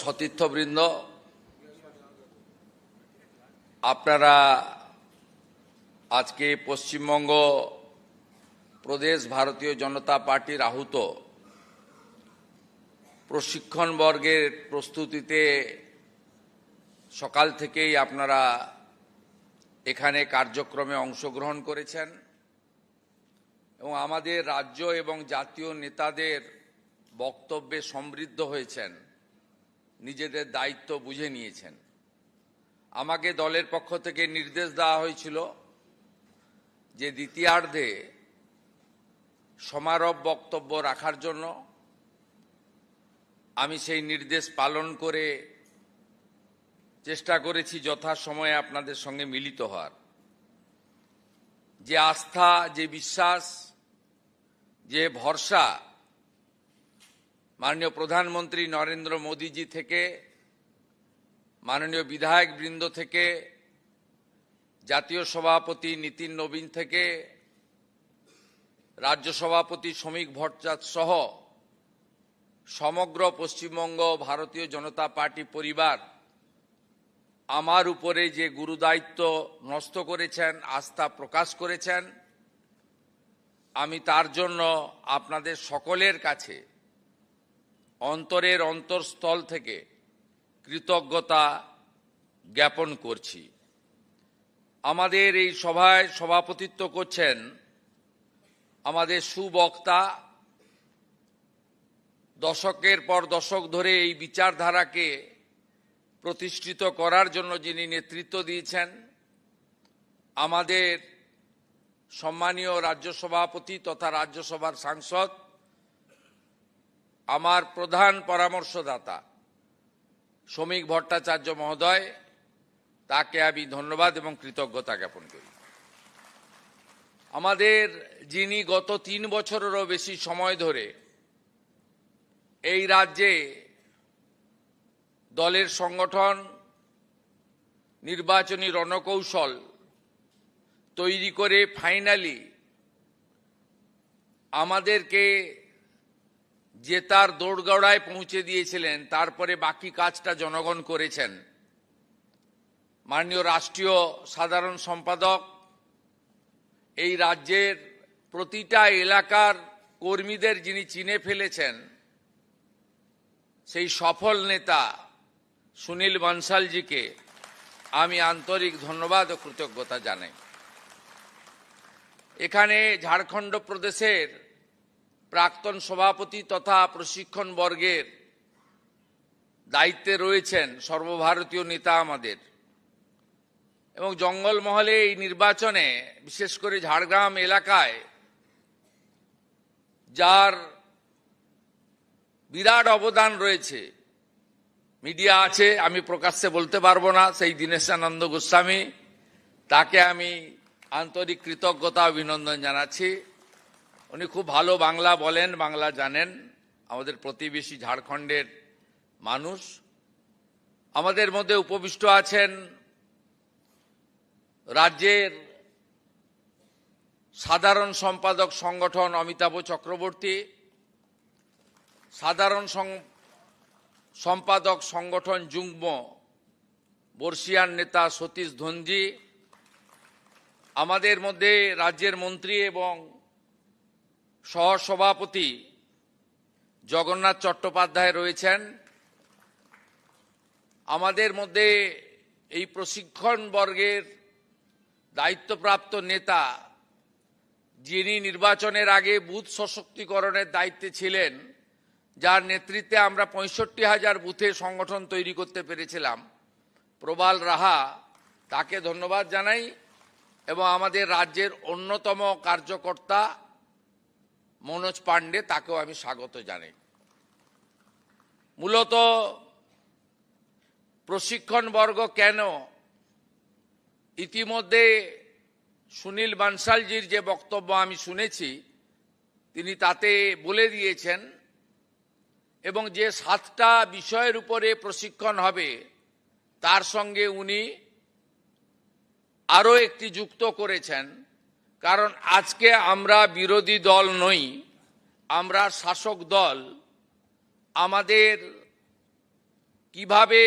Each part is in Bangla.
সতীর্থবৃন্দ, আপনারা আজকে পশ্চিমবঙ্গ প্রদেশ ভারতীয় জনতা পার্টির আহুত প্রশিক্ষণ বর্গের প্রস্তুতিতে সকাল থেকেই আপনারা এখানে কার্যক্রমে অংশগ্রহণ করেছেন এবং আমাদের রাজ্য এবং জাতীয় নেতাদের বক্তব্যে সমৃদ্ধ হয়েছেন, নিজেদের দায়িত্ব বুঝে নিয়েছেন। আমাকে দলের পক্ষ থেকে নির্দেশ দেওয়া হয়েছিল যে দ্বিতীয়ার্ধে সমারোহ বক্তব্য রাখার জন্য। আমি সেই নির্দেশ পালন করে চেষ্টা করেছি যথাসময়ে আপনাদের সঙ্গে মিলিত হওয়ার। যে আস্থা, যে বিশ্বাস, যে ভরসা মাননীয় প্রধানমন্ত্রী নরেন্দ্র মোদীজি থেকে, মাননীয় বিধায়ক বৃন্দ থেকে, জাতীয় সভাপতি নীতিন নবীন থেকে, রাজ্য সভাপতি শ্রমিক ভট্টাচার্য সহ সমগ্র পশ্চিমবঙ্গ ভারতীয় জনতা পার্টি পরিবার আমার উপরে যে গুরুদায়িত্ব ন্যস্ত করেছেন, আস্থা প্রকাশ করেছেন, আমি তার জন্য আপনাদের সকলের কাছে অন্তরের অন্তঃস্থল থেকে কৃতজ্ঞতা জ্ঞাপন করছি। আমাদের এই সভায় সভাপতিত্ব করছেন আমাদের সুবক্তা, দশকের পর দশক ধরে এই বিচারধারাকে প্রতিষ্ঠিত করার জন্য যিনি নেতৃত্ব দিয়েছেন, আমাদের সম্মানীয় রাজ্য সভাপতি তথা রাজ্যসভার সাংসদ, আমার প্রধান পরামর্শদাতা শ্রমিক ভট্টাচার্য মহোদয়, তাকে আমি ধন্যবাদ এবং কৃতজ্ঞতা জ্ঞাপন করি। আমাদের যিনি গত 3 বছরেরও বেশি সময় ধরে এই রাজ্যে দলের সংগঠন, নির্বাচনী রণকৌশল তৈরি করে ফাইনালি আমাদেরকে জেতার দোরগোড়ায় পৌঁছে দিয়েছিলেন, তারপরে বাকি কাজটা জনগণ করেছেন। মাননীয় রাষ্ট্রীয় সাধারণ সম্পাদক এই রাজ্যের প্রতিটা এলাকার কর্মীদের যিনি চিনে ফেলেছেন, সেই সফল নেতা সুনীল বানসালজিকে আমি আন্তরিক ধন্যবাদ ও কৃতজ্ঞতা জানাই। এখানে ঝাড়খণ্ড প্রদেশের প্রাক্তন সভাপতি তথা প্রশিক্ষণ বর্গের দায়িত্বে রয়েছেন সর্বভারতীয় নেতা আমাদের, এবং জঙ্গলমহলে এই নির্বাচনে বিশেষ করে ঝাড়গ্রাম এলাকায় যার বিরাট অবদান রয়েছে, মিডিয়া আছে, আমি প্রকাশ্যে বলতে পারবো না, সেই দীনেশানন্দ গোস্বামী, তাকে আমি আন্তরিক কৃতজ্ঞতা অভিনন্দন জানাচ্ছি। উনি খুব ভালো বাংলা বলেন, বাংলা জানেন, আমাদের প্রতিবেশী ঝাড়খণ্ডের মানুষ। আমাদের মধ্যে উপবিষ্ট আছেন রাজ্যের সাধারণ সম্পাদক সংগঠন অমিতাভ চক্রবর্তী, সাধারণ সম্পাদক সংগঠন যুগ্ম বর্ষিয়ান নেতা সতীশ ধনজি, আমাদের মধ্যে রাজ্যের মন্ত্রী এবং সহসভাপতি জগন্নাথ চট্টোপাধ্যায় রয়েছেন। আমাদের মধ্যে এই প্রশিক্ষণ বর্গের দায়িত্বপ্রাপ্ত নেতা, যিনি নির্বাচনের আগে বুথ সশক্তিকরণের দায়িত্বে ছিলেন, যার নেতৃত্বে আমরা 65,000 বুথে সংগঠন তৈরি করতে পেরেছিলাম, প্রবাল রাহা, তাকে ধন্যবাদ জানাই। এবং আমাদের রাজ্যের অন্যতম কার্যকর্তা মনোজ পাণ্ডে, তাকেও আমি স্বাগত জানাই। মূলত প্রশিক্ষণ বর্গ কেন, ইতিমধ্যে সুনীল বানসালজির যে বক্তব্য আমি শুনেছি, তিনি তাতে বলে দিয়েছেন, এবং যে 7টা বিষয়ের উপরে প্রশিক্ষণ হবে তার সঙ্গে উনি আরও একটি যুক্ত করেছেন। কারণ আজকে আমরা বিরোধী দল নই, আমরা শাসক দল। আমাদের কিভাবে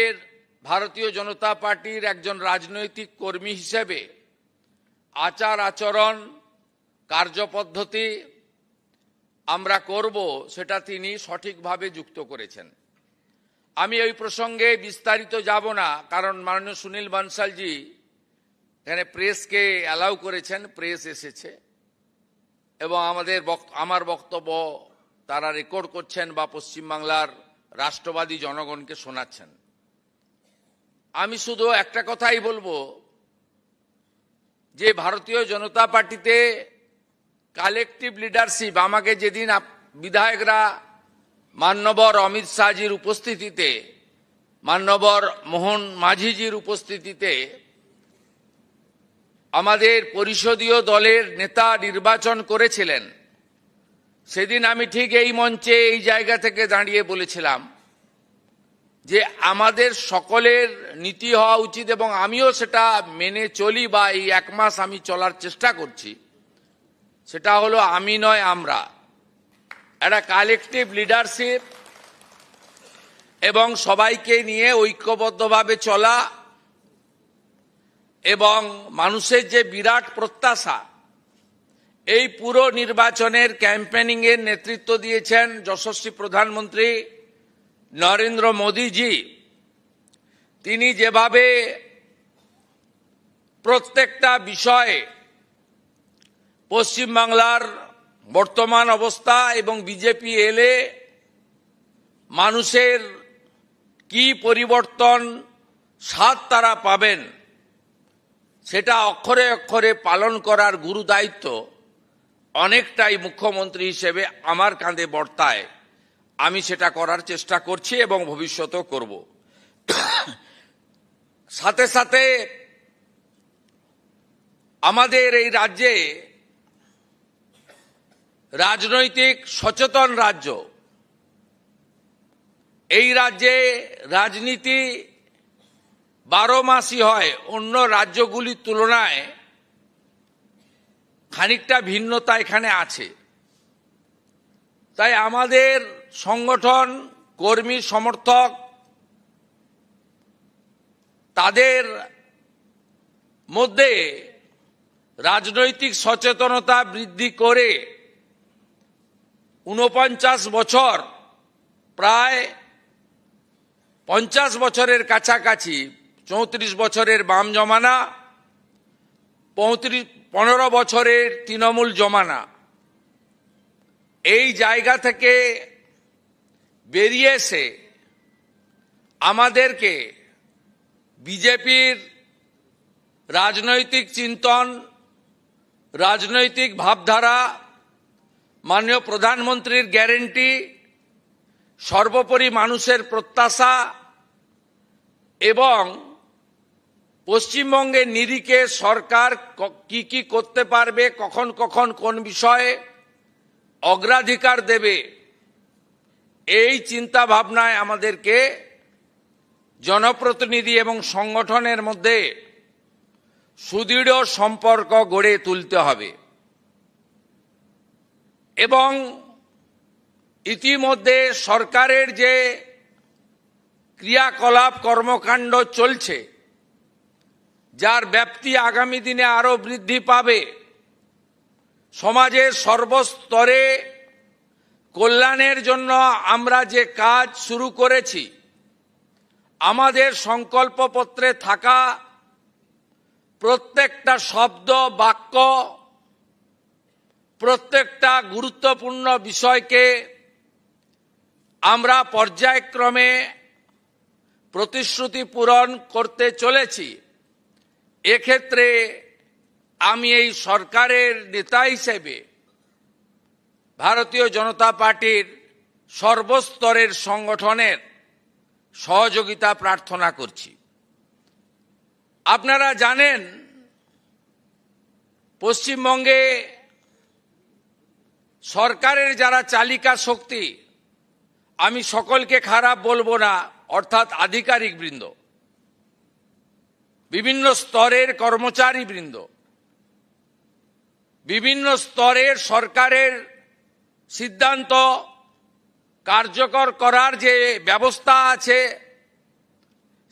ভারতীয় জনতা পার্টির একজন রাজনৈতিক কর্মী হিসেবে আচার আচরণ কার্যপদ্ধতি আমরা করব সেটা তিনি সঠিকভাবে যুক্ত করেছেন। আমি ওই প্রসঙ্গে বিস্তারিত যাব না, কারণ মাননীয় সুনীল বানসালজি এখানে প্রেসকে অ্যালাউ করেছেন, প্রেস এসেছে এবং আমার বক্তব্য তারা রেকর্ড করছেন বা পশ্চিমবাংলার রাষ্ট্রবাদী জনগণকে শোনাচ্ছেন। আমি শুধু একটা কথাই বলবো যে ভারতীয় জনতা পার্টিতে কালেকটিভ লিডারশিপ, আমাকে যেদিন বিধায়করা মান্যবর অমিত শাহজির উপস্থিতিতে, মান্যবর মোহন মাঝিজির উপস্থিতিতে আমাদের পরিষদীয় দলের নেতা নির্বাচন করেছিলেন, সেদিন আমি ঠিক এই মঞ্চে এই জায়গা থেকে দাঁড়িয়ে বলেছিলাম যে আমাদের সকলের নীতি হওয়া উচিত, এবং আমিও সেটা মেনে চলি বা এই এক মাস আমি চলার চেষ্টা করছি। সেটা হলো আমি নয় আমরা, একটা কালেকটিভ লিডারশিপ এবং সবাইকে নিয়ে ঐক্যবদ্ধভাবে চলা, এবং মানুষের যে বিরাট প্রত্যাশা, এই পুরো নির্বাচনের ক্যাম্পেনিং এর নেতৃত্ব দিয়েছেন যশস্বী প্রধানমন্ত্রী নরেন্দ্র মোদীজি। তিনি যেভাবে প্রত্যেকটা বিষয়ে পশ্চিমবাংলার বর্তমান অবস্থা এবং বিজেপি এলে মানুষের কি পরিবর্তন স্বাদ তারা পাবেন, সেটা অক্ষরে অক্ষরে পালন করার গুরু দায়িত্ব অনেকটাই মুখ্যমন্ত্রী হিসেবে আমার কাঁধে বর্তায়। আমি সেটা করার চেষ্টা করছি এবং ভবিষ্যতেও করব। সাথে সাথে আমাদের এই রাজ্যে রাজনৈতিক সচেতন রাজ্য, এই রাজ্যে রাজনীতি 12 মাসই হয়, অন্য রাজ্যগুলির তুলনায় খানিকটা ভিন্নতা এখানে আছে। তাই আমাদের সংগঠন, কর্মী, সমর্থক, তাদের মধ্যে রাজনৈতিক সচেতনতা বৃদ্ধি করে 49 বছর, প্রায় 50 বছরের কাছাকাছি, 34 বছরের বাম জমানা, 15 বছরের তৃণমূল জমানা, এই জায়গা থেকে বেরিয়ে এসে আমাদেরকে বিজেপির রাজনৈতিক চিন্তন, রাজনৈতিক ভাবধারা, মাননীয় প্রধানমন্ত্রীর গ্যারেন্টি, সর্বোপরি মানুষের প্রত্যাশা এবং পশ্চিমবঙ্গের নিরিখে সরকার কি কি করতে পারবে, কখন কখন কোন বিষয়ে অগ্রাধিকার দেবে, এই চিন্তা ভাবনায় আমাদেরকে জনপ্রতিনিধি এবং সংগঠনের মধ্যে সুদৃঢ় সম্পর্ক গড়ে তুলতে হবে। এবং ইতিমধ্যে সরকারের যে ক্রিয়াকলাপ কর্মকাণ্ড চলছে, যার ব্যাপ্তি আগামী দিনে আরো বৃদ্ধি পাবে, সমাজের সর্বস্তরে কল্যাণের জন্য আমরা যে কাজ শুরু করেছি, আমাদের সংকল্পপত্রে থাকা প্রত্যেকটা শব্দ, বাক্য, প্রত্যেকটা গুরুত্বপূর্ণ বিষয়কে আমরা পর্যায়ক্রমে প্রতিশ্রুতি পূরণ করতে চলেছি। এক্ষেত্রে আমি এই সরকারের নেতা হিসেবে ভারতীয় জনতা পার্টির সর্বস্তরের সংগঠনের সহযোগিতা প্রার্থনা করছি। আপনারা জানেন, পশ্চিমবঙ্গে সরকারের যারা চালিকা শক্তি, আমি সকলকে খারাপ বলবো না, অর্থাৎ আধিকারিক বৃন্দ, বিভিন্ন স্তরের কর্মচারী বৃন্দ, বিভিন্ন স্তরের সরকারের সিদ্ধান্ত কার্যকর করার যে ব্যবস্থা আছে,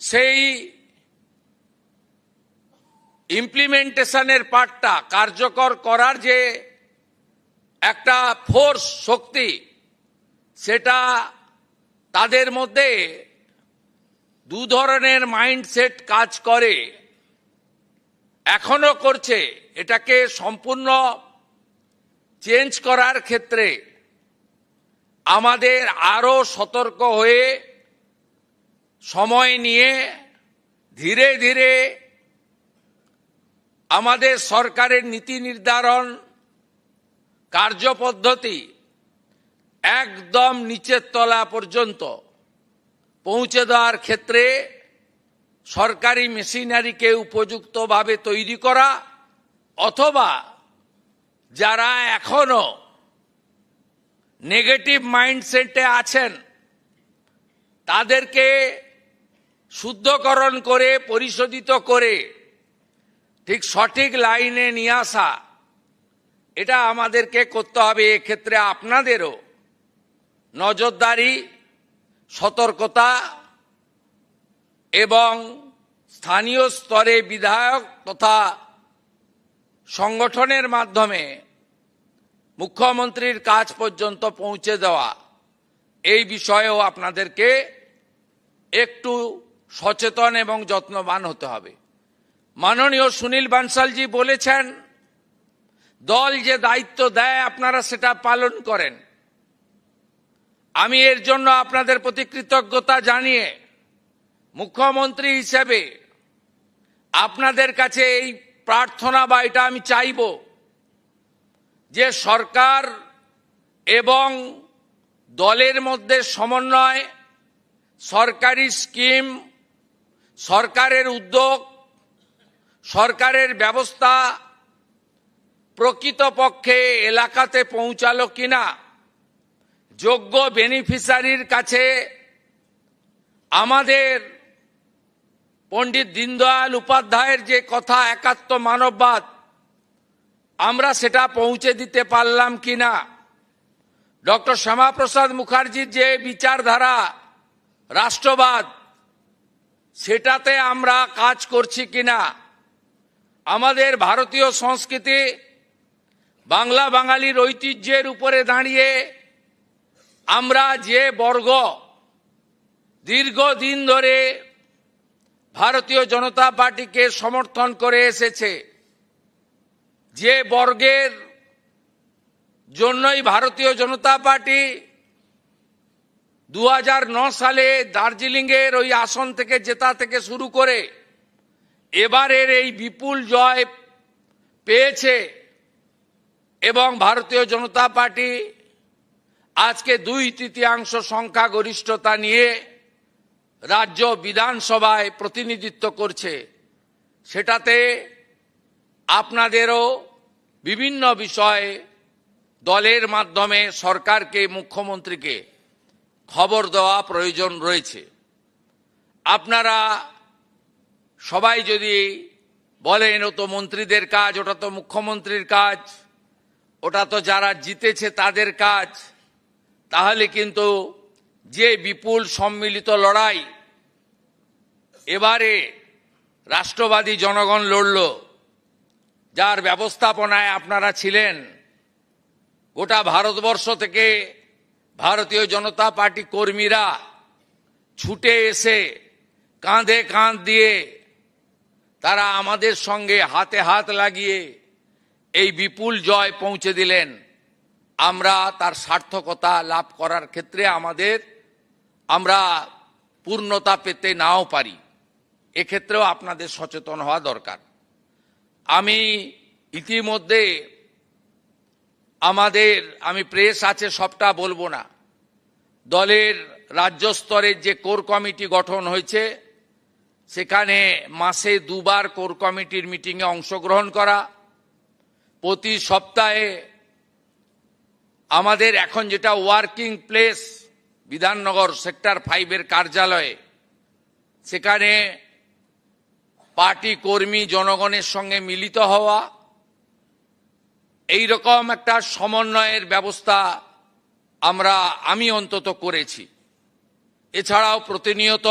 সেই ইমপ্লিমেন্টেশনের পার্টটা কার্যকর করার যে একটা ফোর্স শক্তি, সেটা তাদের মধ্যে দু ধরনের মাইন্ডসেট কাজ করে, এখনো করছে। এটাকে সম্পূর্ণ চেঞ্জ করার ক্ষেত্রে আমাদের আরো সতর্ক হয়ে সময় নিয়ে ধীরে ধীরে আমাদের সরকারের নীতি নির্ধারণ কার্যপদ্ধতি একদম নিচের তলা পর্যন্ত পৌঁছে দেওয়ার ক্ষেত্রে সরকারি মেশিনারিকে উপযুক্তভাবে তৈরি করা, অথবা যারা এখনো নেগেটিভ মাইন্ডসেটে আছেন তাদেরকে শুদ্ধকরণ করে পরিশোধিত করে ঠিক সঠিক লাইনে নিয়ে আসা, এটা আমাদেরকে করতে হবে। এক্ষেত্রে আপনাদেরও নজরদারি, সতর্কতা এবং স্থানীয় স্তরে বিধায়ক তথা সংগঠনের মাধ্যমে মুখ্যমন্ত্রীর কাছ পর্যন্ত পৌঁছে দেওয়া, এই বিষয়েও আপনাদেরকে একটু সচেতন এবং যত্নবান হতে হবে। মাননীয় সুনীল বানসালজি বলেছেন, দল যে দায়িত্ব দেয় আপনারা সেটা পালন করেন। আমি এর জন্য আপনাদের প্রতি কৃতজ্ঞতা জানিয়ে মুখ্যমন্ত্রী হিসেবে আপনাদের কাছে এই প্রার্থনা বা এটা আমি চাইব যে সরকার এবং দলের মধ্যে সমন্বয়, সরকারি স্কিম, সরকারের উদ্যোগ, সরকারের ব্যবস্থা প্রকৃতপক্ষে এলাকাতে পৌঁছালো কিনা, যোগ্য বেনিফিশিয়ারির কাছে আমাদের পণ্ডিত দীনদয়াল উপাধ্যায়ের যে কথা একাত্ম মানববাদ, আমরা সেটা পৌঁছে দিতে পারলাম কিনা, ডক্টর শ্যামাপ্রসাদ মুখার্জির যে বিচারধারা রাষ্ট্রবাদ, সেটাতে আমরা কাজ করছি কিনা, আমাদের ভারতীয় সংস্কৃতি বাংলা বাঙালির ঐতিহ্যের উপরে দাঁড়িয়ে আমরা যে বর্গ দীর্ঘদিন ধরে ভারতীয় জনতা পার্টিকে সমর্থন করে এসেছে, যে বর্গের জন্যই ভারতীয় জনতা পার্টি 2009 সালে দার্জিলিংয়ের ওই আসন থেকে জেতা থেকে শুরু করে এবারের এই বিপুল জয় পেয়েছে, এবং ভারতীয় জনতা পার্টি আজকে 2/3 সংখ্যাগরিষ্ঠতা নিয়ে রাজ্য বিধানসভায় প্রতিনিধিত্ব করছে। সেটাতে আপনাদেরও বিভিন্ন বিষয়ে দলের মাধ্যমে সরকারকে, মুখ্যমন্ত্রীকে খবর দেওয়া প্রয়োজন রয়েছে। আপনারা সবাই যদি বলেন ও তো মন্ত্রীদের কাজ, ওটা তো মুখ্যমন্ত্রীর কাজ, ওটা তো যারা জিতেছে তাদের কাজ, তাহলে কিন্তু যে বিপুল সম্মিলিত লড়াই এবারে রাষ্ট্রবাদী জনগণ লড়ল, যার ব্যবস্থাপনায় আপনারা ছিলেন, গোটা ভারতবর্ষ থেকে ভারতীয় জনতা পার্টি কর্মীরা ছুটে এসে কাঁধে কাঁধ দিয়ে তারা আমাদের সঙ্গে হাতে হাত লাগিয়ে এই বিপুল জয় পৌঁছে দিলেন। আমরা তার সার্থকতা লাভ করার ক্ষেত্রে আমরা পূর্ণতা পেতে নাও পারি, এক্ষেত্রেও আপনাদের সচেতন হওয়া দরকার। আমি ইতিমধ্যে আমি প্রেস আছে সবটা বলবো না, দলের রাজ্য স্তরের যে কোর কমিটি গঠন হয়েছে, সেখানে মাসে 2 বার কোর কমিটির মিটিংয়ে অংশগ্রহণ করা, প্রতি সপ্তাহে আমাদের এখন যেটা ওয়ার্কিং প্লেস বিধাননগর সেক্টর 5-এর কার্যালয়ে, সেখানে পার্টি কর্মী জনগণের সঙ্গে মিলিত হওয়া, এই রকম একটা সমন্বয়ের ব্যবস্থা আমি অন্তত করেছি। এছাড়াও প্রতিনিয়ত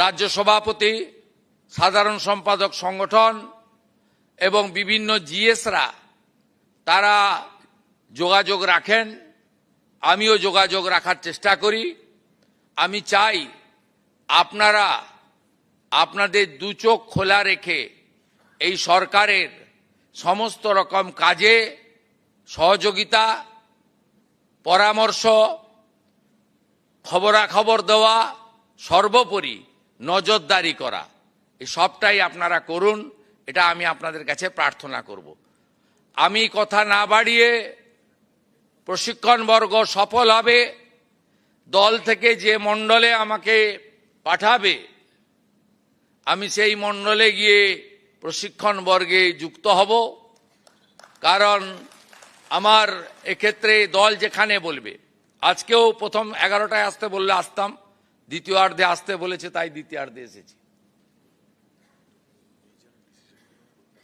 রাজ্য সভাপতি, সাধারণ সম্পাদক সংগঠন এবং বিভিন্ন জিএসরা তারা যোগাযোগ রাখেন, আমিও যোগাযোগ রাখার চেষ্টা করি। আমি চাই আপনারা আপনাদের দু চোখ খোলা রেখে এই সরকারের সমস্ত রকম কাজে সহযোগিতা, পরামর্শ, খবরাখবর দেওয়া, সর্বোপরি নজরদারি করা, এই সবটাই আপনারা করুন। এটা আমি আপনাদের কাছে প্রার্থনা করব। আমি কথা না বাড়িয়ে, প্রশিক্ষণবর্গ সফল হবে, দল থেকে যে মণ্ডলে আমাকে পাঠাবে আমি সেই মণ্ডলে গিয়ে প্রশিক্ষণ বর্গে যুক্ত হব। কারণ আমার এক্ষেত্রে দল যেখানে বলবে, আজকেও প্রথম 11টায় আসতে বললে আসতাম, দ্বিতীয়ার্ধে আসতে বলেছে তাই দ্বিতীয়ার্ধে এসেছি।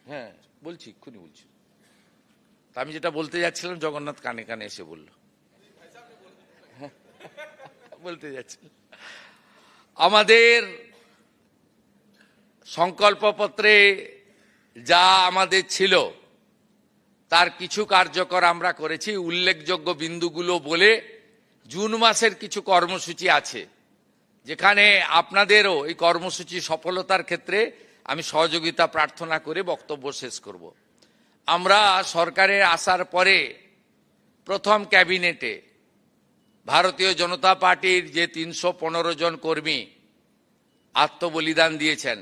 হ্যাঁ বলছি, এক্ষুনি বলছি। আমি যেটা বলতে যাচ্ছিলাম জগন্নাথ কানে কানে এসে বলল, বলতে যাচ্ছিলাম আমাদের সংকল্পপত্রে যা আমাদের ছিল তার কিছু কার্যকর আমরা করেছি। উল্লেখযোগ্য বিন্দুগুলো বলে, জুন মাসের কিছু কর্মসূচি আছে যেখানে আপনাদেরও এই কর্মসূচি সফলতার ক্ষেত্রে আমি সহযোগিতা প্রার্থনা করে বক্তব্য শেষ করব। আমরা সরকারে আসার পরে প্রথম ক্যাবিনেটে ভারতীয় জনতা পার্টির যে 315 জন কর্মী আত্মবলিদান দিয়েছেন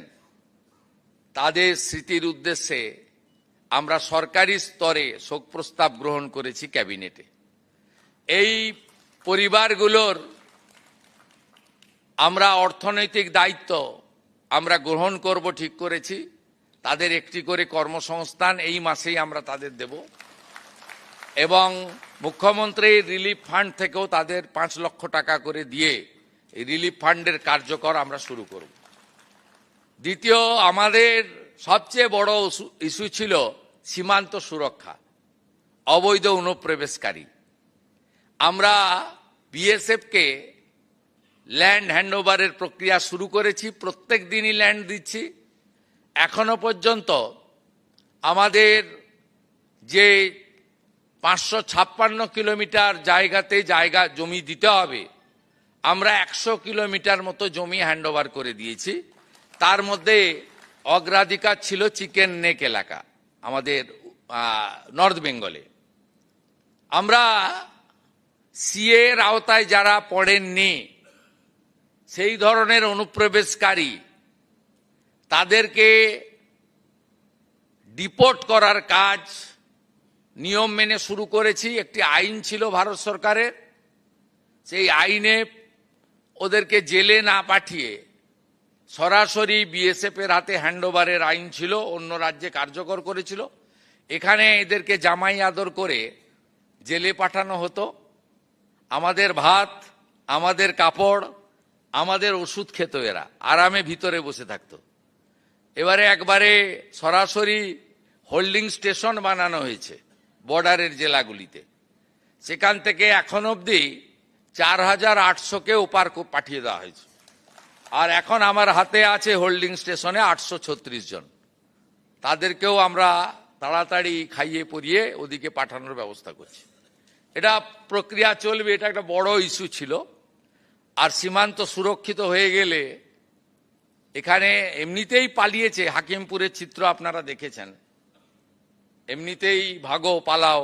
তাদের স্মৃতির উদ্দেশ্যে আমরা সরকারি স্তরে শোক প্রস্তাব গ্রহণ করেছি ক্যাবিনেটে। এই পরিবারগুলোর আমরা অর্থনৈতিক দায়িত্ব আমরা গ্রহণ করব ঠিক করেছি। তাদের একটি করে কর্মসংস্থান এই মাসেই আমরা তাদের দেব এবং মুখ্যমন্ত্রীর রিলিফ ফান্ড থেকেও তাদের 5 লক্ষ টাকা করে দিয়ে এই রিলিফ ফান্ডের কার্যকর আমরা শুরু করব। দ্বিতীয়, আমাদের সবচেয়ে বড় ইস্যু ছিল সীমান্ত সুরক্ষা, অবৈধ অনুপ্রবেশকারী। আমরা বিএসএফকে ল্যান্ড হ্যান্ডওভারের প্রক্রিয়া শুরু করেছি, প্রত্যেক দিনই ল্যান্ড দিচ্ছি। এখনো পর্যন্ত আমাদের যে 556 কিলোমিটার জায়গাতে জমি দিতে হবে, আমরা 100 কিলোমিটার মতো জমি হ্যান্ডওভার করে দিয়েছি। তার মধ্যে অগ্রাধিকার ছিল চিকেন নেক এলাকা আমাদের নর্থ বেঙ্গলে। আমরা সিএ এর আওতায় যারা পড়েননি সেই ধরনের অনুপ্রবেশকারী তাদেরকে ডিপোর্ট করার কাজ নিয়ম মেনে শুরু করেছি। একটি আইন ছিল ভারত সরকারের, সেই আইনে ওদেরকে জেলে না পাঠিয়ে সরাসরি বিএসএফ এর হাতে হ্যান্ডওভারের আইন ছিল, অন্য রাজ্যে কার্যকর করেছিল। এখানে এদেরকে জামাই আদর করে জেলে পাঠানো হতো। আমাদের ভাত, আমাদের কাপড়, আমাদের ওষুধ খেত, এরা আরামে ভিতরে বসে থাকতো। এবারে একবারে সরাসরি হোল্ডিং স্টেশন বানানো হয়েছে বর্ডারের জেলাগুলিতে। সেখান থেকে এখন অবধি 4800কে ওপার পাঠিয়ে দেওয়া হয়েছে। আর এখন আমার হাতে আছে হোল্ডিং স্টেশনে 836 জন। তাদেরকেও আমরা তাড়াতাড়ি খাইয়ে পরিয়ে ওদিকে পাঠানোর ব্যবস্থা করছি। এটা প্রক্রিয়া চলবে, এটা একটা বড় ইস্যু ছিল। আর সীমান্ত সুরক্ষিত হয়ে গেলে, এখানে এমনিতেই পালিয়েছে, হাকিমপুরের চিত্র আপনারা দেখেছেন, এমনিতেই ভাগো পালাও,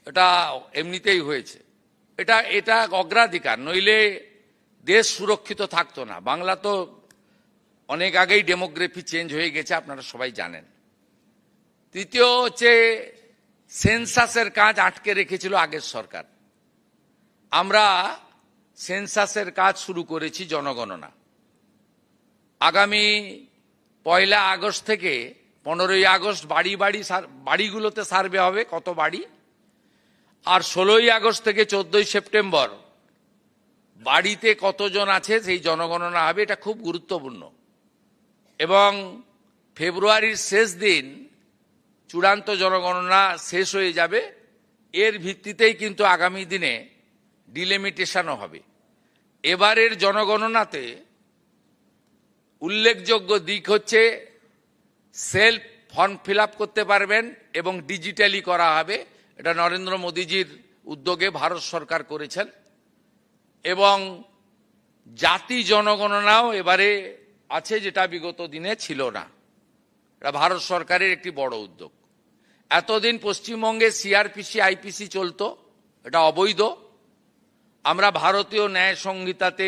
এটা এমনিতেই হয়েছে। এটা অগ্রাধিকার, নইলে দেশ সুরক্ষিত থাকতো না। বাংলা তো অনেক আগেই ডেমোগ্রাফি চেঞ্জ হয়ে গেছে, আপনারা সবাই জানেন। তৃতীয় হচ্ছে সেন্সাসের কাজ আটকে রেখেছিল আগের সরকার। আমরা সেন্সাসের কাজ শুরু করেছি, জনগণনা। আগামী 1 আগস্ট থেকে 15 আগস্ট বাড়িগুলোতে সার্ভে হবে, কত বাড়ি। আর 16 আগস্ট থেকে 14 সেপ্টেম্বর বাড়িতে কতজন আছে সেই জনগণনা হবে। এটা খুব গুরুত্বপূর্ণ। এবং ফেব্রুয়ারির শেষ দিন চূড়ান্ত জনগণনা শেষ হয়ে যাবে। এর ভিত্তিতেই কিন্তু আগামী দিনে ডিলিমিটেশনও হবে। এবারের জনগণনাতে উল্লেখযোগ্য দিক হচ্ছে সেলফ ফর্ম ফিল আপ করতে পারবেন এবং ডিজিটালি করা হবে। এটা নরেন্দ্র মোদীজির উদ্যোগে ভারত সরকার করেছেন এবং জাতি জনগণনাও এবারে আছে, যেটা বিগত দিনে ছিল না। এটা ভারত সরকারের একটি বড় উদ্যোগ। এতদিন পশ্চিমবঙ্গে সিআরপিসি আইপিসি চলতো, এটা অবৈধ। আমরা ভারতীয় ন্যায় সংহিতাতে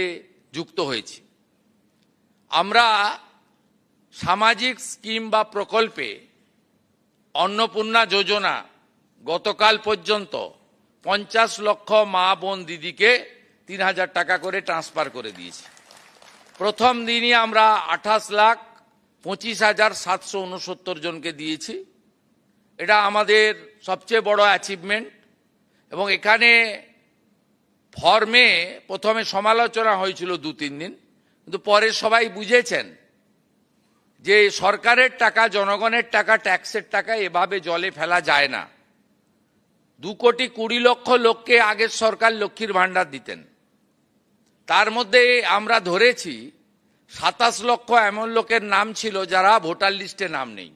যুক্ত হয়েছি। আমরা সামাজিক স্কিম বা প্রকল্পে অন্নপূর্ণা যোজনা গতকাল পর্যন্ত 50 লক্ষ মা বোন দিদিকে 3000 টাকা করে ট্রান্সফার করে দিয়েছি। প্রথম দিনই আমরা 28,25,769 জনকে দিয়েছি। এটা আমাদের সবচেয়ে বড় অ্যাচিভমেন্ট। এবং এখানে ফর্মে প্রথমে সমালোচনা হয়েছিল 2-3 দিন, কিন্তু পরে সবাই বুঝেছেন যে সরকারের টাকা, জনগণের টাকা, ট্যাক্সের টাকা এভাবে জলে ফেলা যায় না। 2,20,00,000 লোককে আগের সরকার লক্ষ্মীর ভাণ্ডার দিতেন। তার মধ্যে আমরা ধরেছি 27 লক্ষ এমন লোকের নাম ছিল যারা ভোটার লিস্টে নাম নেই।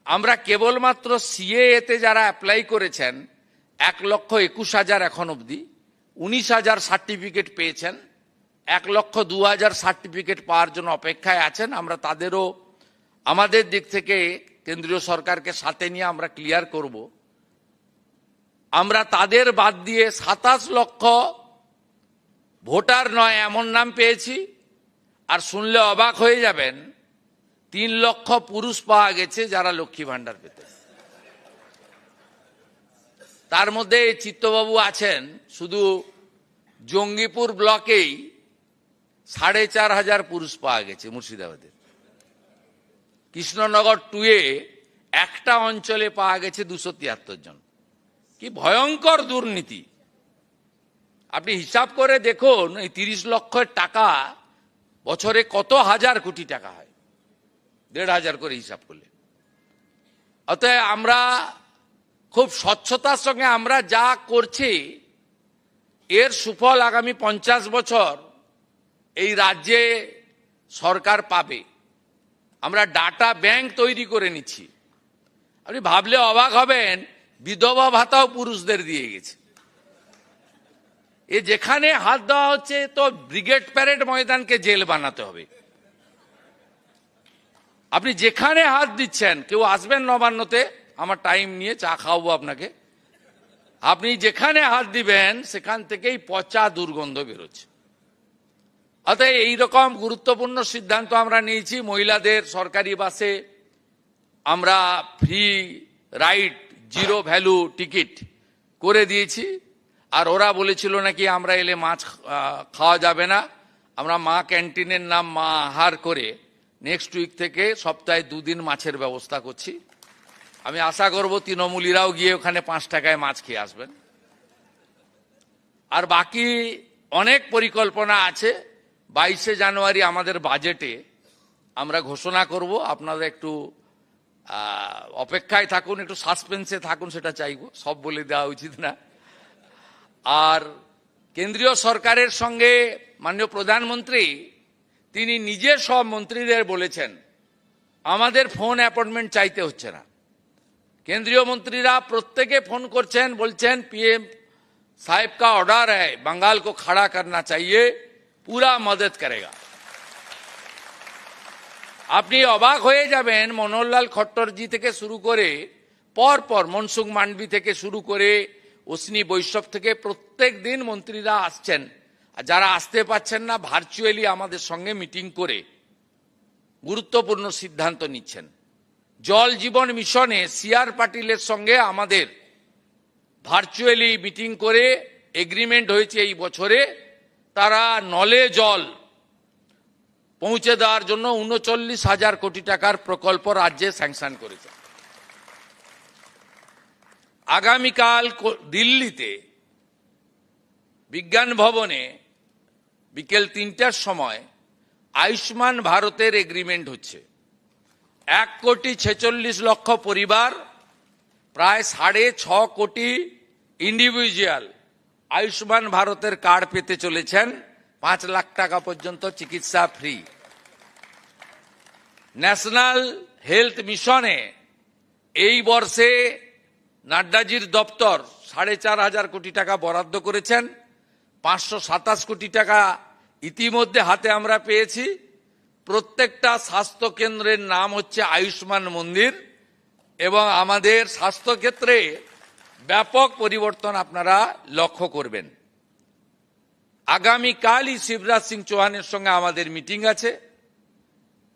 আমরা কেবলমাত্র সিএএতে যারা অ্যাপ্লাই করেছেন 1,21,000 এখন অবধি, 19,000 সার্টিফিকেট পেয়েছেন, 1,02,000 সার্টিফিকেট পাওয়ার জন্য অপেক্ষায় আছেন। আমরা তাদেরও আমাদের দিক থেকে কেন্দ্রীয় সরকারকে সাথে নিয়ে আমরা ক্লিয়ার করব। আমরা তাদের বাদ দিয়ে 27 লক্ষ ভোটার নয় এমন নাম পেয়েছি। আর শুনলে অবাক হয়ে যাবেন, 3 লক্ষ পুরুষ পাওয়া গেছে যারা লক্ষ্মী ভাণ্ডার পেতেন। তার মধ্যে চিত্তবাবু আছেন, শুধু জঙ্গিপুর ব্লকেই 4,500 পুরুষ পাওয়া গেছে মুর্শিদাবাদের। কৃষ্ণনগর 2-এ একটা অঞ্চলে পাওয়া গেছে 273 জন। কি ভয়ঙ্কর দুর্নীতি! আপনি হিসাব করে দেখুন, এই 30 লক্ষের টাকা বছরে কত হাজার কোটি টাকা হয়, 1,500 করে হিসাব করলে। অতএব আমরা খুব স্বচ্ছতার সঙ্গে আমরা যা করছি, এর সুফল আগামী 50 বছর এই রাজ্যে সরকার পাবে। আমরা ডাটা ব্যাংক তৈরি করে নিচ্ছি। আপনি ভাবলে অবাক হবেন, বিধবা ভাতাও পুরুষদের দিয়ে গেছে। এ যেখানে হাত দেওয়া হচ্ছে তো ব্রিগেড প্যারেড ময়দানকে জেল বানাতে হবে। আপনি যেখানে হাত দিচ্ছেন, কেউ আসবেন নবান্নতে, আমার টাইম নিয়ে চা খাওয়াবো আপনাকে, আপনি যেখানে হাত দিবেন সেখান থেকেই পচা দুর্গন্ধ বেরোচ্ছে। অতএব এইরকম গুরুত্বপূর্ণ সিদ্ধান্ত আমরা নিয়েছি। মহিলাদের সরকারি বাসে আমরা ফ্রি রাইড, 0 ভ্যালু টিকিট করে দিয়েছি। আর ওরা বলেছিল নাকি আমরা এলে মাছ খাওয়া যাবে না। আমরা মা ক্যান্টিনের নাম মা আহার করে নেক্সট উইক থেকে সপ্তাহে 2 দিন মাছের ব্যবস্থা করছি। আমি আশা করব তৃণমূলীরাও গিয়ে ওখানে 5 টাকায় মাছ খেয়ে আসবেন। আর বাকি অনেক পরিকল্পনা আছে। 22শে জানুয়ারি আমাদের বাজেটে আমরা ঘোষণা করব। আপনারা একটু অপেক্ষায় থাকুন, একটু সাসপেন্সে থাকুন, সেটা চাইব। সব বলে দেওয়া উচিত না। আর কেন্দ্রীয় সরকারের সঙ্গে মাননীয় প্রধানমন্ত্রী তিনি নিজে সব মন্ত্রীদের বলেছেন আমাদের ফোন অ্যাপয়েন্টমেন্ট চাইতে হচ্ছে না। কেন্দ্রীয় মন্ত্রীরা প্রত্যেকে ফোন করছেন, বলছেন पीएम साहब का ऑर्डर है, बंगाल को खड़ा करना चाहिए, पूरा मदद करेगा। আপনি অবাক হয়ে যাবেন, মনোহরলাল খট্টরজি থেকে শুরু করে পরপর মনসুখ মান্ডবি থেকে শুরু করে অশ্বিনী বৈষ্ণব থেকে প্রত্যেক দিন মন্ত্রীরা আসছেন। আর যারা আসতে পারছেন না, ভার্চুয়ালি আমাদের সঙ্গে মিটিং করে গুরুত্বপূর্ণ সিদ্ধান্ত নিচ্ছেন। জল জীবন মিশনে সিআর পাটিলের সঙ্গে আমাদের ভার্চুয়ালি মিটিং করে এগ্রিমেন্ট হয়েছে এই বছরে তারা নলে জল পৌঁছে দেওয়ার জন্য 39,000 কোটি টাকার প্রকল্প রাজ্যে স্যাংশন করেছে। আগামীকাল দিল্লিতে বিজ্ঞান ভবনে বিকেল 3টার সময় আয়ুষ্মান ভারতের এগ্রিমেন্ট হচ্ছে। 1,46,00,000 পরিবার, প্রায় 6.5 কোটি ইন্ডিভিজুয়াল আয়ুষ্মান ভারতের কার্ড পেতে চলেছেন। 5 লাখ টাকা পর্যন্ত চিকিৎসা ফ্রি। ন্যাশনাল হেলথ মিশনে এই বর্ষে নাড্ডাজির দপ্তর 4,500 কোটি টাকা বরাদ্দ করেছেন। 527 কোটি টাকা ইতিমধ্যে হাতে আমরা পেয়েছি। প্রত্যেকটা স্বাস্থ্য কেন্দ্রের নাম হচ্ছে আয়ুষ্মান মন্দির এবং আমাদের স্বাস্থ্যক্ষেত্রে ব্যাপক পরিবর্তন আপনারা লক্ষ্য করবেন। আগামীকালই শিবরাজ সিং চৌহানের সঙ্গে আমাদের মিটিং আছে।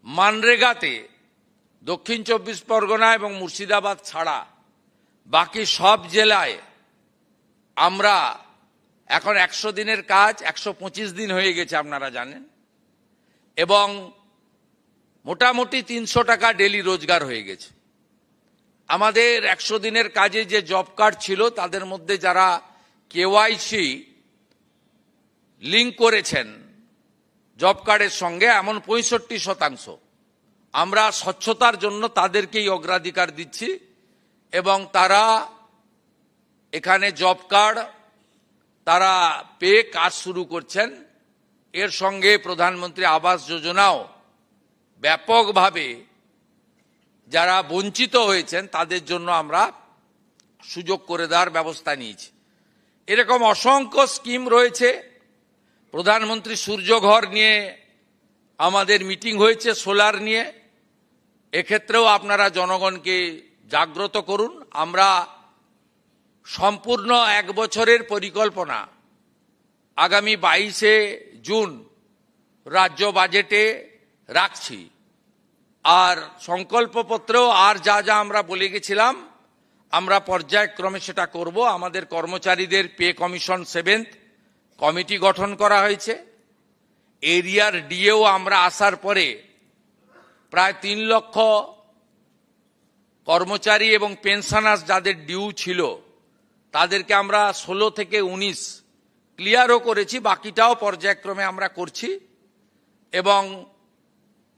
মানরেগাতে দক্ষিণ 24 পরগনা এবং মুর্শিদাবাদ ছাড়া বাকি সব জেলায় আমরা এখন 100 দিনের কাজ 125 দিন হয়ে গেছে আপনারা জানেন, এবং মোটামুটি 300 টাকা ডেলি রোজগার হয়ে গেছে। আমাদের 100 দিনের কাজে যে জব কার্ড ছিল তাদের মধ্যে যারা কেওয়াইসি লিঙ্ক করেছেন জব কার্ডের সঙ্গে, এমন 65%। আমরা স্বচ্ছতার জন্য তাদেরকেই অগ্রাধিকার দিচ্ছি এবং তারা এখানে জব কার্ড তারা পেয়ে কাজ শুরু করছেন। এর সঙ্গে প্রধানমন্ত্রী আবাস যোজনাও ব্যাপকভাবে যারা বঞ্চিত হয়েছেন তাদের জন্য আমরা সুযোগ করে দেওয়ার ব্যবস্থা নিয়েছি। এরকম অসংখ্য স্কিম রয়েছে। প্রধানমন্ত্রী সূর্যঘর নিয়ে আমাদের মিটিং হয়েছে, সোলার নিয়ে। এক্ষেত্রেও আপনারা জনগণকে জাগ্রত করুন। আমরা সম্পূর্ণ 1 বছরের পরিকল্পনা আগামী 22শে জুন রাজ্য বাজেটে রাখছি। আর সংকল্পপত্রেও আর যা যা আমরা বলে গেছিলাম আমরা পর্যায়ক্রমে সেটা করব। আমাদের কর্মচারীদের পে কমিশন 7th কমিটি গঠন করা হয়েছে। এরিয়ার ডিএও আমরা আসার পরে প্রায় 3 লক্ষ কর্মচারী এবং পেনশনার্স যাদের ডিউ ছিল তাদেরকে আমরা 16 থেকে 19 ক্লিয়ারও করেছি, বাকিটাও পর্যায়ক্রমে আমরা করছি। এবং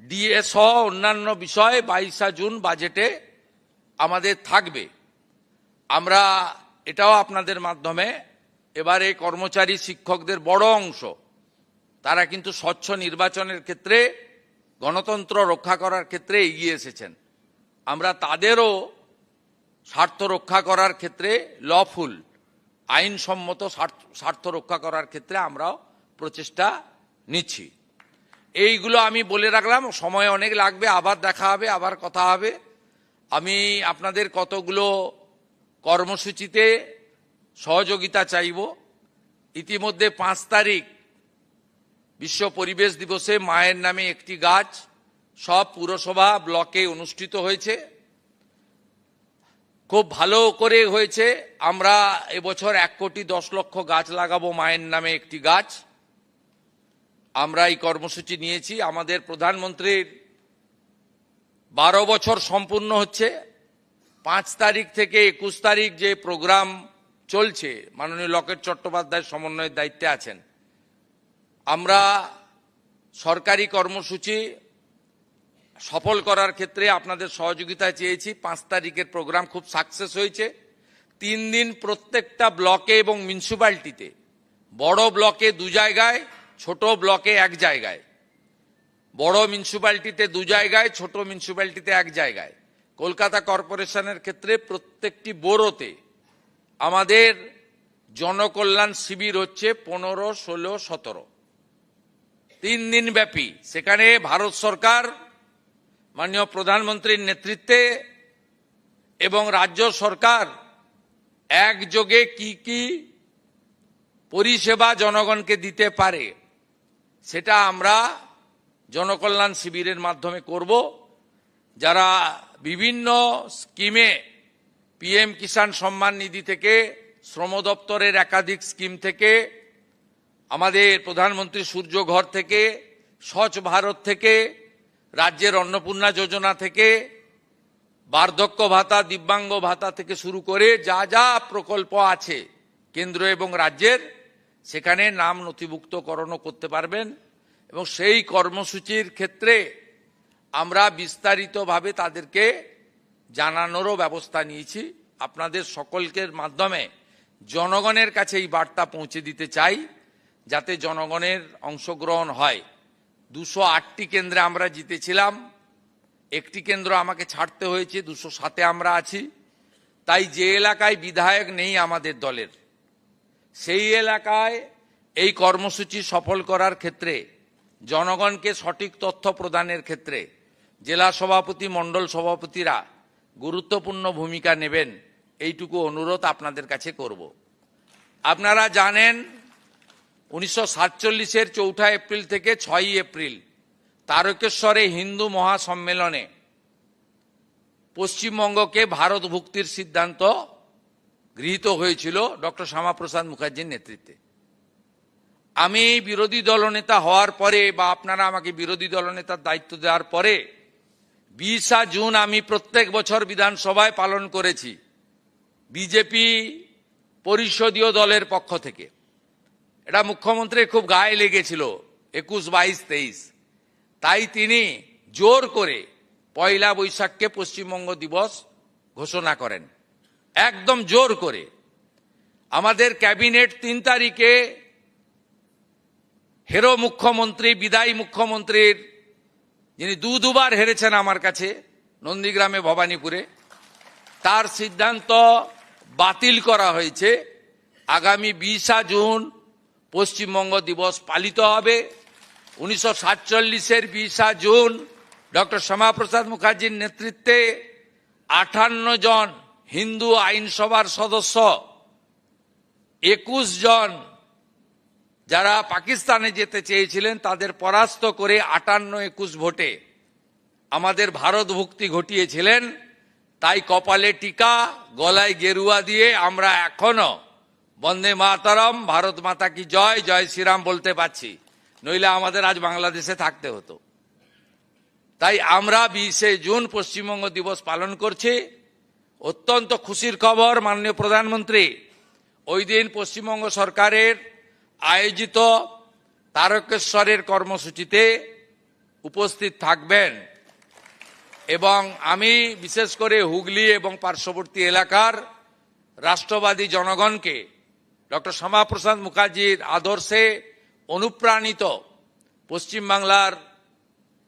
ডিএ সহ অন্যান্য বিষয় 22শে জুন বাজেটে আমাদের থাকবে। আমরা এটাও আপনাদের মাধ্যমে এবারে কর্মচারী শিক্ষকদের বড় অংশ তারা কিন্তু স্বচ্ছ নির্বাচনের ক্ষেত্রে গণতন্ত্র রক্ষা করার ক্ষেত্রে এগিয়ে এসেছেন। আমরা তাদেরও স্বার্থ রক্ষা করার ক্ষেত্রে লফুল আইনসম্মত স্বার্থ রক্ষা করার ক্ষেত্রে আমরাও প্রচেষ্টা নিচ্ছি। এইগুলো আমি বলে রাখলাম, সময় অনেক লাগবে, আবার দেখা হবে, আবার কথা হবে। আমি আপনাদের কতগুলো কর্মসূচিতে সহযোগিতা চাইব। ইতিমধ্যে 5 তারিখ বিশ্ব পরিবেশ দিবসে মায়ের নামে একটি গাছ সব পুরসভা ব্লকে অনুষ্ঠিত হয়েছে, খুব ভালো করে হয়েছে। আমরা এবছর 1,10,00,000 গাছ লাগাবো, মায়ের নামে একটি গাছ। আমরা এই কর্মসূচি নিয়েছি। আমাদের প্রধানমন্ত্রীর 12 বছর সম্পূর্ণ হচ্ছে। 5 তারিখ থেকে 21 তারিখ যে প্রোগ্রাম চলছে, মাননীয় লকেট চট্টোপাধ্যায় সমন্বয়ের দায়িত্বে আছেন। আমরা সরকারি কর্মসূচি সফল করার ক্ষেত্রে আপনাদের সহযোগিতা চেয়েছি। 5 তারিখের প্রোগ্রাম খুব সাকসেস হয়েছে। 3 দিন প্রত্যেকটা ব্লকে এবং মিউনিসিপ্যালিটিতে, বড় ব্লকে 2 জায়গায়, ছোট ব্লকে 1 জায়গায়, বড় মিউনিসিপ্যালিটিতে 2 জায়গায়, ছোট মিউনিসিপ্যালিটিতে 1 জায়গায়। কলকাতা কর্পোরেশনের ক্ষেত্রে প্রত্যেকটি বোরোতে আমাদের জনকল্যাণ শিবির হচ্ছে 15, 16, 17, 3 দিন ব্যাপী। সেখানে ভারত সরকার মাননীয় প্রধানমন্ত্রীর নেতৃত্বে এবং রাজ্য সরকার একযোগে কি কি পরিষেবা জনগণকে দিতে পারে সেটা আমরা জনকল্যাণ শিবিরের মাধ্যমে করব। যারা বিভিন্ন স্কিমে পিএম কিষাণ সম্মান নিধি থেকে, শ্রম দপ্তরের একাধিক স্কিম থেকে, আমাদের প্রধানমন্ত্রী সূর্যঘর থেকে, স্বচ্ছ ভারত থেকে, রাজ্যের অন্নপূর্ণা যোজনা থেকে, বার্ধক্য ভাতা, দিব্যাঙ্গ ভাতা থেকে শুরু করে যা যা প্রকল্প আছে কেন্দ্র এবং রাজ্যের, সেখানে নাম নথিভুক্তকরণও করতে পারবেন। এবং সেই কর্মসূচির ক্ষেত্রে আমরা বিস্তারিতভাবে তাদেরকে জানানোরও ব্যবস্থা নিয়েছি। আপনাদের সকলের মাধ্যমে জনগণের কাছে এই বার্তা পৌঁছে দিতে চাই যাতে জনগণের অংশগ্রহণ হয়। 208টি কেন্দ্রে আমরা জিতেছিলাম। একটি কেন্দ্র আমাকে ছাড়তে হয়েছে, 207-এ আমরা আছি। তাই যে এলাকায় বিধায়ক নেই আমাদের দলের, সেই এলাকায় এই কর্মসূচি সফল করার ক্ষেত্রে, জনগণকে সঠিক তথ্য প্রদানের ক্ষেত্রে জেলা সভাপতি, মণ্ডল সভাপতিরা গুরুত্বপূর্ণ ভূমিকা নেবেন, এইটুকু অনুরোধ আপনাদের কাছে করব। আপনারা জানেন 1947-এর 4 এপ্রিল থেকে 6 এপ্রিল তারকেশ্বরে হিন্দু মহাসম্মেলনে পশ্চিমবঙ্গকে ভারতভুক্তির সিদ্ধান্ত গৃহীত হয়েছিল ডক্টর শ্যামাপ্রসাদ মুখার্জির নেতৃত্বে। আমি বিরোধী দলনেতা হওয়ার পরে, বা আপনারা আমাকে বিরোধী দলনেতার দায়িত্ব দেওয়ার পরে 20 জুন আমি প্রত্যেক বছর বিধানসভায় পালন করেছি বিজেপি পরিষদীয় দলের পক্ষ থেকে। এটা মুখ্যমন্ত্রীর খুব গায়ে লেগেছিল 21, 22, 23। তাই তিনি জোর করে 1 বৈশাখকে পশ্চিমবঙ্গ দিবস ঘোষণা করেন, একদম জোর করে। আমাদের ক্যাবিনেট 3 তারিখে হেরো মুখ্যমন্ত্রী, বিদায়ী মুখ্যমন্ত্রীর, যিনি দুবার হেরেছেন আমার কাছে নন্দীগ্রামে, ভবানীপুরে, তার সিদ্ধান্ত বাতিল করা হয়েছে। আগামী 20 জুন পশ্চিমবঙ্গ দিবস পালিত হবে। 1947-এর 20 জুন ডক্টর শ্যামাপ্রসাদ মুখার্জির নেতৃত্বে 58 জন হিন্দু আইনসভার সদস্য, 21 জন যারা পাকিস্তানে যেতে চেয়েছিলেন তাদের পরাস্ত করে 58-21 ভোটে আমাদের ভারতভুক্তি ঘটিয়েছিলেন। তাই কপালে টিকা, গলায় গেরুয়া দিয়ে আমরা এখনো বন্দে মাতরম, ভারত মাতা কি জয়, জয় শ্রীরাম বলতে পারছি, নইলে আমাদের আজ বাংলাদেশে থাকতে হতো। তাই আমরা 20 জুন পশ্চিমবঙ্গ দিবস পালন করছি। অত্যন্ত খুশির খবর, মাননীয় প্রধানমন্ত্রী ওই দিন পশ্চিমবঙ্গ সরকারের আয়োজিত তারকেশ্বরের কর্মসূচিতে উপস্থিত থাকবেন এবং আমি বিশেষ করে হুগলি এবং পার্শ্ববর্তী এলাকার রাষ্ট্রবাদী জনগণকে ডক্টর শ্যামাপ্রসাদ মুখার্জির আদর্শে অনুপ্রাণিত পশ্চিমবাংলার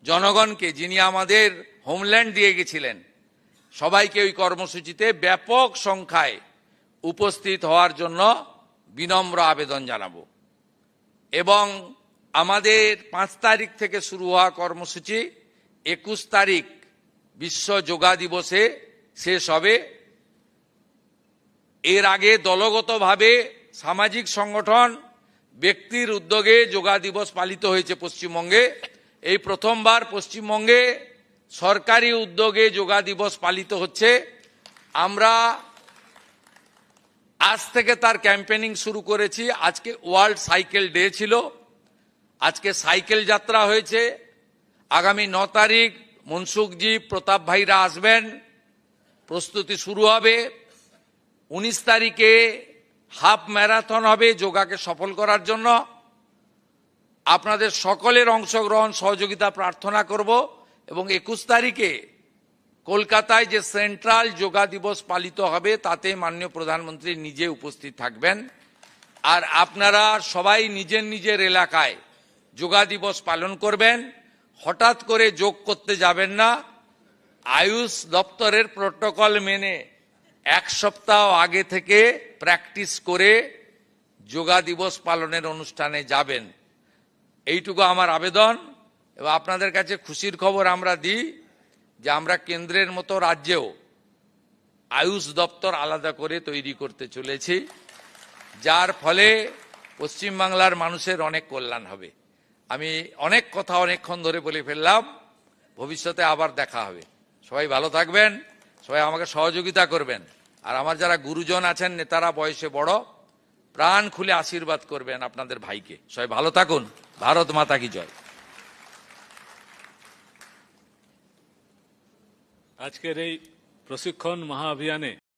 জনগণকে, যিনি আমাদের হোমল্যান্ড দিয়ে গেছিলেন, সবাইকে ওই কর্মসূচিতে ব্যাপক সংখ্যায় উপস্থিত হওয়ার জন্য বিনম্র আবেদন জানাবো। এবং আমাদের 5 তারিখ থেকে শুরু হওয়া কর্মসূচি 21 তারিখ বিশ্ব যোগা দিবসে শেষ হবে। এর আগে দলগতভাবে সামাজিক সংগঠন, ব্যক্তির উদ্যোগে যোগা দিবস পালিত হয়েছে পশ্চিমবঙ্গে। এই প্রথমবার পশ্চিমবঙ্গে সরকারি উদ্যোগে যোগা দিবস পালিত হচ্ছে। আমরা আজ থেকে তার ক্যাম্পেনিং শুরু করেছি। আজকে ওয়ার্ল্ড সাইকেল ডে ছিল, আজকে সাইকেল যাত্রা হয়েছে। আগামী 9 তারিখ মনসুখজি, প্রতাপ ভাইরা আসবেন, প্রস্তুতি শুরু হবে। 19 তারিখে হাফ ম্যারাথন হবে যোগাকে সফল করার জন্য। আপনাদের সকলের অংশগ্রহণ, সহযোগিতা প্রার্থনা করব। এবং 21 তারিখে কলকাতায় যে সেন্ট্রাল যোগা দিবস পালিত হবে তাতে মাননীয় প্রধানমন্ত্রী নিজে উপস্থিত থাকবেন। আর আপনারা সবাই নিজের নিজের এলাকায় যোগা দিবস পালন করবেন। হঠাৎ করে যোগ করতে যাবেন না, আয়ুষ দপ্তরের প্রোটোকল মেনে 1 সপ্তাহ আগে থেকে প্র্যাকটিস করে যোগা দিবস পালনের অনুষ্ঠানে যাবেন, এইটুকু আমার আবেদন। এবং আপনাদের কাছে খুশির খবর আমরা দিই যে আমরা কেন্দ্রের মতো রাজ্যেও আয়ুষ দপ্তর আলাদা করে তৈরি করতে চলেছি, যার ফলে পশ্চিমবাংলার মানুষের অনেক কল্যাণ হবে। আমি অনেক কথা অনেকক্ষণ ধরে বলে ফেললাম, ভবিষ্যতে আবার দেখা হবে। সবাই ভালো থাকবেন, সবাই আমাকে সহযোগিতা করবেন। আর আমার যারা গুরুজন আছেন, নেতারা, বয়সে বড়, প্রাণ খুলে আশীর্বাদ করবেন আপনাদের ভাইকে। সবাই ভালো থাকুন। ভারত মাতা কি জয়। আজকের এই প্রশিক্ষণ মহাভিযানে